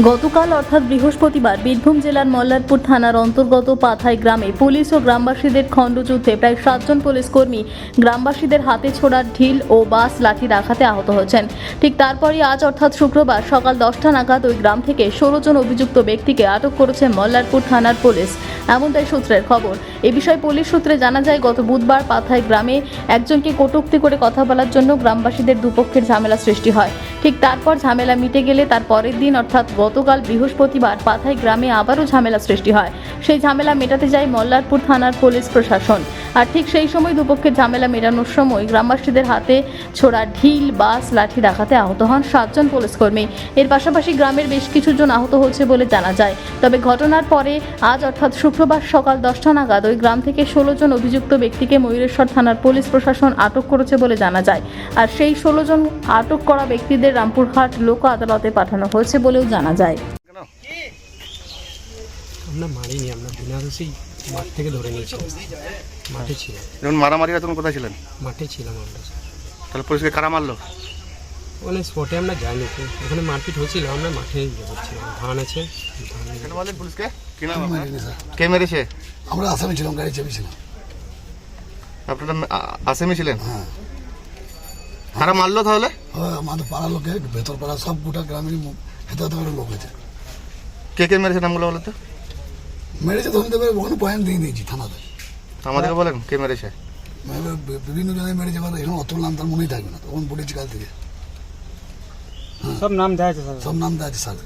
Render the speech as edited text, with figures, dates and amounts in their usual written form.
গতকাল অর্থাৎ বৃহস্পতিবার বীরভূম জেলার মল্লারপুর থানার অন্তর্গত পাথাই গ্রামে পুলিশ ও গ্রামবাসীদের খণ্ডযুদ্ধে প্রায় 7 জন পুলিশ কর্মী গ্রামবাসীদের হাতে ছোড়া ঢিল ও বাঁশ লাঠির আঘাতে আহত হয়েছেন। ঠিক তারপরই আজ অর্থাৎ শুক্রবার সকাল 10টা নাগাদ ওই গ্রাম থেকে 16 জন অভিযুক্ত ব্যক্তিকে আটক করেছে মল্লারপুর থানার পুলিশ, এমনটাই সূত্রের খবর। এ বিষয়ে পুলিশ সূত্রে জানা যায়, গত বুধবার পাথাই গ্রামে একজনকে কটূক্তি করে কথা বলার জন্য গ্রামবাসীদের দুপক্ষের ঝামেলা সৃষ্টি হয়। ঠিক তারপর ঝামেলা মিটে গেলে তার পরের দিন অর্থাৎ গতকাল বৃহস্পতিবার পাথাই গ্রামে আবারও ঝামেলা সৃষ্টি হয়। সেই ঝামেলা মেটাতে যায় মল্লারপুর থানার পুলিশ প্রশাসন। আর ঠিক সেই সময় দুপক্ষের ঝামেলা মেটানোর সময় গ্রামবাসীদের হাতে ছোড়া ঢিল বাঁশ লাঠির আঘাতে আহত হন 7 জন পুলিশকর্মী। এর পাশাপাশি গ্রামের বেশ কিছু জন আহত হয়েছে বলে জানা যায়। তবে ঘটনার পরে আজ অর্থাৎ শুক্রবার সকাল 10টা নাগাদ ওই গ্রাম থেকে 16 জন অভিযুক্ত ব্যক্তিকে ময়ূরেশ্বর থানার পুলিশ প্রশাসন আটক করেছে বলে জানা যায়। আর সেই 16 জন আটক করা ব্যক্তিদের রামপুরহাট লোক আদালতে পাঠানো হয়েছে বলেও জানা যায়। আমরা মারিনি, আমরা বিনা দোষেই মাঠ থেকে ধরে নিয়েছি। মাঠে ছিল, যখন মারামারি হয় তখন কোথায় ছিলেন? মাঠে ছিলাম আমরা। তাহলে পুলিশকে কারা মারলো? ওখানে স্পটে আমরা যাইনি, তো ওখানে মারপিট হয়েছিল, আমরা মাঠে করছিলাম। ধান আছে, কেন মারলেন পুলিশকে? কি নাম আপনার? কে মেরেছে? আমরা আসামি ছিলাম, গাড়ি চেপেছিলাম। আপনারা আসামি ছিলেন? হ্যাঁ, কারা মারলো তাহলে? আমাদের পাড়ার লোকে, ভেতর পাড়া সব গোটা গ্রামেরই হেতাহত করে লোক আছে। কে কে মেরেছে নামগুলো বলো তো? মেরেছে ধরতে পারে, ওখানে পয়েন্ট দিয়ে দিয়েছি থানাতে। আমাদেরকে বলেন কে মেরেছে? বিভিন্ন জনের মেরেছে, কথা এখন অত নাম তার মনেই থাকবে না, তখন বলেছি কাল থেকে। সব নাম দেওয়া আছে, সব নাম দেওয়া আছে স্যার।